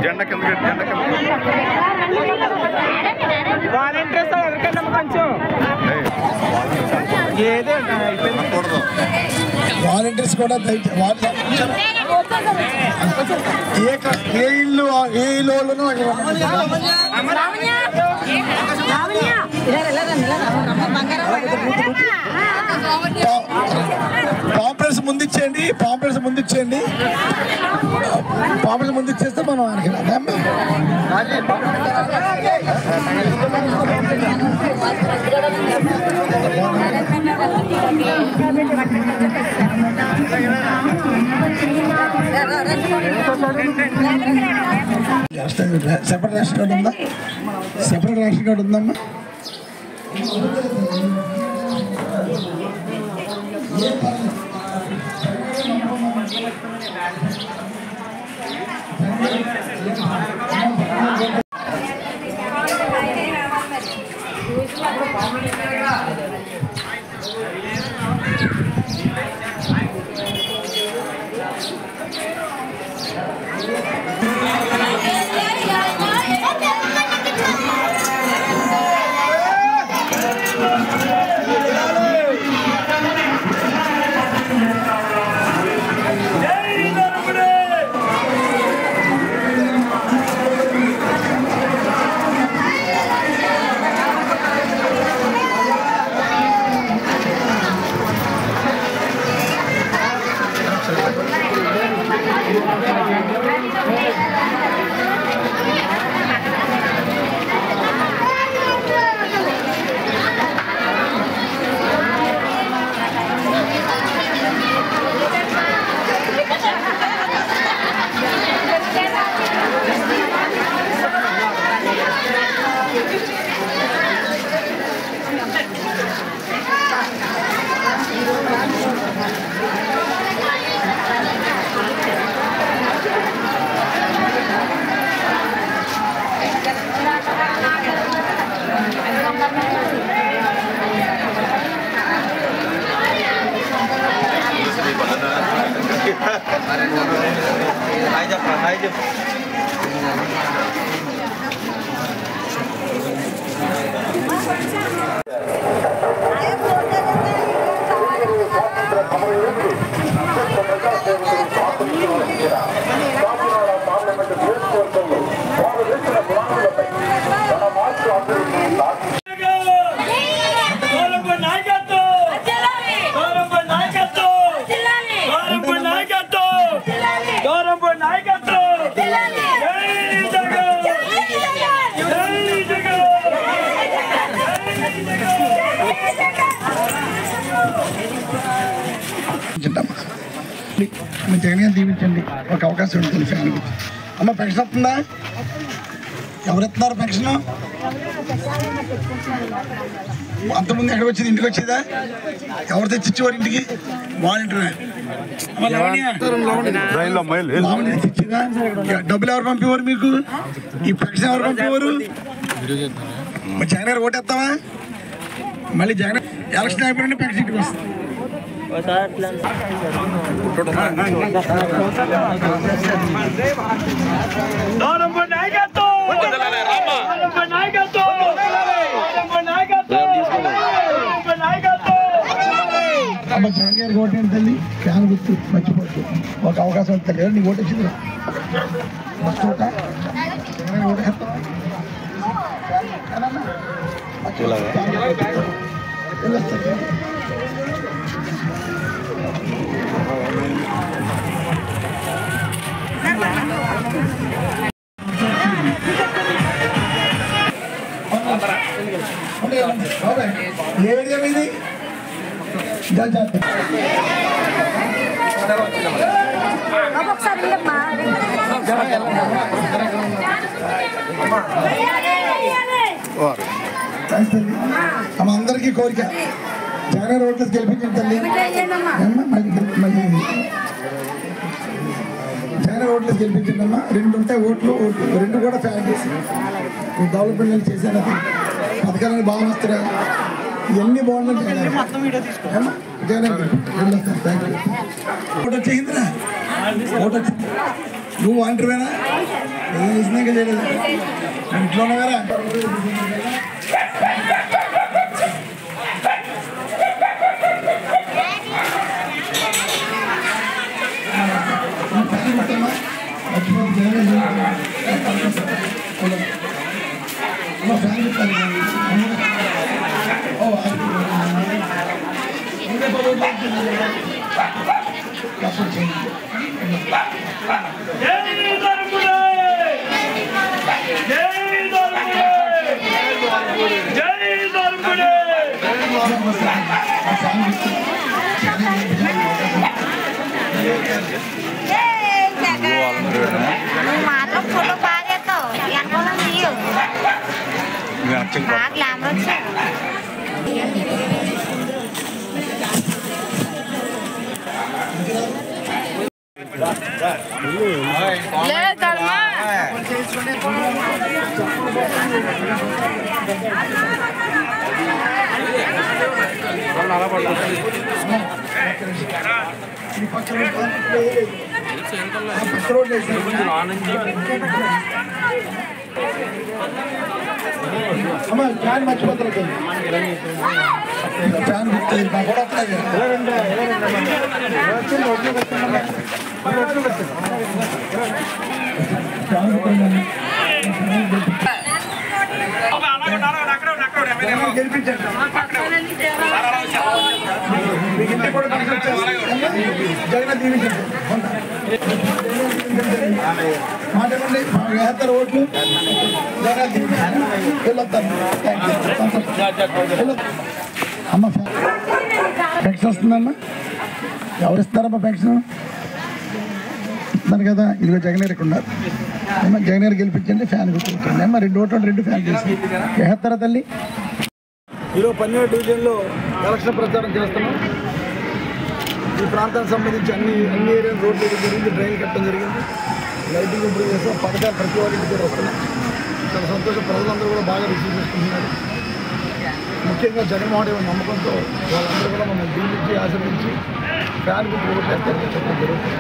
జెండా కింద వాలంటీర్స్ ఎవరికైనా కొంచెం ఏదో అయిపోయింది వాలంటీర్స్ కూడా ఏ ఇల్లు ఏ ఇల్లు పాంప్లెట్స్ ముందిచ్చేయండి పాంప్లెట్స్ ముందిచ్చేయండి పాంప్లెట్స్ ముందిచ్చేస్తే మనం ఆయనకి సెపరేట్ రేషన్ కార్డు ఉందా సెపరేట్ రేషన్ కార్డు ఉందమ్మా మీ జగన్ దీవించండి ఒక అవకాశం ఉంటుంది ఫ్యామిలీ అమ్మ పెన్షన్ వస్తుందా ఎవరు ఇస్తున్నారు పెన్షన్ అంతకుముందు ఎక్కడికి వచ్చేది? ఇంటికి వచ్చేదా? ఎవరు తెచ్చిచ్చేవారు ఇంటికి? వాలంటీర్ తెచ్చిచ్చేదా? డబ్బులు ఎవరు పంపేవారు మీకు? ఈ పెన్షన్ ఎవరు పంపేవారు? జగన్ గారు ఓటేస్తావా? మళ్ళీ జగన్ ఎలక్షన్ అయిపోయిన పెన్షన్ ఇంటికి వస్తుంది. అమ్మ జగన్ గారికి ఓటేంటి తల్లి? ఫ్యాన్ గుర్తు మర్చిపోతు. ఒక అవకాశం వస్తుంది కదా, నీకు ఓటు వచ్చింది ఫస్ట్ ఓట ఓటేస్తావా? ఏది అమ్మ అందరికీ కోరిక జగన్ ఓట్లు గెలిపించండి తల్లి. మళ్ళీ జగన్ ఓట్లు గెలిపించండి అమ్మా. 2 ఉంటాయి ఓట్లు 2 కూడా ఫ్యాన్ చేసి డెవలప్మెంట్ చేశాను. పథకాలని బాగా వస్తారా? ఇవన్నీ బాగుంటుంది. జగన్ ఓటు వచ్చేసిందిరా? ఓటు వచ్చింది. నువ్వు వాంటర్వేనా? నేను చూసినాక చేయలేదు. ఇంట్లో ఉన్నారా? ఫ్యాన్ మర్చిపోతారు. ఫ్యాన్ గెలిపించండి. జగన్ దీవించండి. మాట్లాడండి. వేస్తారు ఓట్లు. జగన్ దీవించండి. వెళ్ళొస్తాను. అమ్మ పెన్షన్ వస్తుందమ్మా? ఎవరు ఇస్తారమ్మా పెన్షన్? ఇస్తున్నారు కదా. ఇదిగో జగన్ గారికి ఉన్నారు. అమ్మ జగన్ గారు గెలిపించండి. ఫ్యాన్ గుర్తుంటుంది అమ్మ. 2 ఓట్లు 2 ఫ్యాన్ చేసి వేస్తారా తల్లి? ఈరోజు 12 డివిజన్లో ఎలక్షన్ ప్రచారం చేస్తున్నాం. ఈ ప్రాంతానికి సంబంధించి అన్ని ఏరియాలు రోడ్లు జరిగింది, డ్రైన్ కట్టడం జరిగింది, లైటింగ్ ఇంప్రూవ్ చేస్తాం. పథకాలు ప్రతి వారికి కూడా వస్తున్నాయి. చాలా సంతోషం. ప్రజలందరూ కూడా బాగా రిసీవ్ చేసుకుంటున్నారు. ముఖ్యంగా జగన్మోహన్ రెడ్డి నమ్మకంతో వాళ్ళందరూ కూడా మమ్మల్ని దీనికి ఆశ్రయించి ఫ్యాన్ గుర్తు ఓట్లేస్తారని చెప్పడం జరుగుతుంది.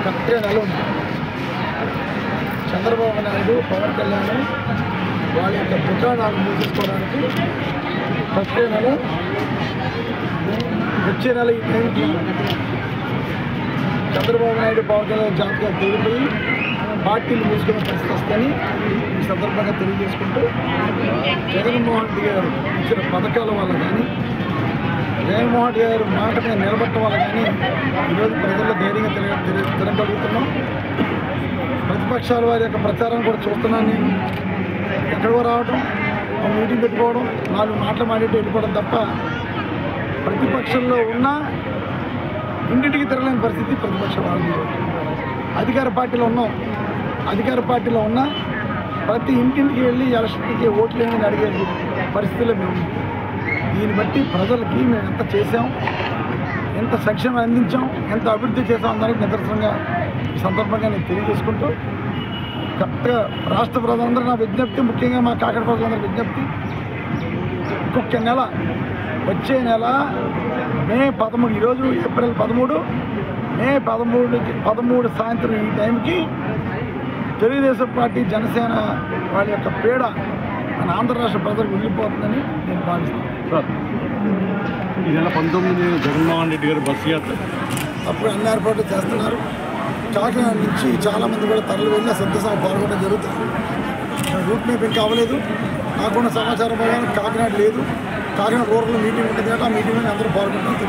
కరెక్ట్గా నెల ఉంది. చంద్రబాబు నాయుడు, పవన్ కళ్యాణ్ వాళ్ళ యొక్క దుకాణాలు మూసేసుకోవడానికి వచ్చే నెల ఈ టైంకి చంద్రబాబు నాయుడు, పవన్ కళ్యాణ్ జాతీయ తేలిపోయి పార్టీలు మూసుకునే పరిస్థితి వస్తుందని ఈ సందర్భంగా తెలియజేసుకుంటూ జగన్మోహన్ రెడ్డి గారు ఇచ్చిన పథకాల వల్ల కానీ, జగన్మోహన్ రెడ్డి గారు మాట మీద నిలబడటం వల్ల కానీ ఈరోజు ప్రజల్లో ధైర్యంగా తిరగలుగుతున్నాం. ప్రతిపక్షాల వారి యొక్క ప్రచారం కూడా చూస్తున్నాను. నేను ఎక్కడికో రావడం, మీటింగ్ పెట్టుకోవడం, 4 మాటలు మాట్లాడి వెళ్ళిపోవడం తప్ప ప్రతిపక్షంలో ఉన్నా ఇంటింటికి తిరగలేని పరిస్థితి ప్రతిపక్ష వాళ్ళు. అధికార పార్టీలో ఉన్నా ప్రతి ఇంటింటికి వెళ్ళి ఎలక్షన్కి ఓట్లు ఏమని అడిగే పరిస్థితుల్లో మేము దీన్ని బట్టి ప్రజలకి మేము ఎంత చేసాం, ఎంత సంక్షేమం అందించాం, ఎంత అభివృద్ధి చేసాం అందరికి నిదర్శనంగా ఈ సందర్భంగా నేను తెలియజేసుకుంటూ కరెక్ట్గా రాష్ట్ర ప్రజలందరూ నా విజ్ఞప్తి, ముఖ్యంగా మా కాకినాడ ప్రజలందరూ విజ్ఞప్తి, ఇంకొక నెల, వచ్చే నెల మే 13, ఈరోజు ఏప్రిల్ 13, మే 13 సాయంత్రం ఈ టైంకి తెలుగుదేశం పార్టీ, జనసేన వాళ్ళ యొక్క పీడ మన ఆంధ్ర రాష్ట్ర ప్రజలకు వెళ్ళిపోతుందని నేను భావిస్తున్నాను. ఈ నెల 19 జగన్మోహన్ రెడ్డి గారు బస్సు యాత్ర అప్పుడు అన్ని ఏర్పాట్లు చేస్తున్నారు. కాకినాడ నుంచి చాలామంది కూడా తరలి వెళ్ళి సంతోషంగా పాల్గొనడం జరుగుతుంది. రూట్ మ్యాప్ ఇంకా అవ్వలేదు. నాకున్న సమాచారం ప్రకారం కాకినాడ లేదు, కాకినాడ రూరల్ మీటింగ్ ఉంటుంది కాబట్టి ఆ మీటింగ్లో అందరూ పాల్గొంటారు.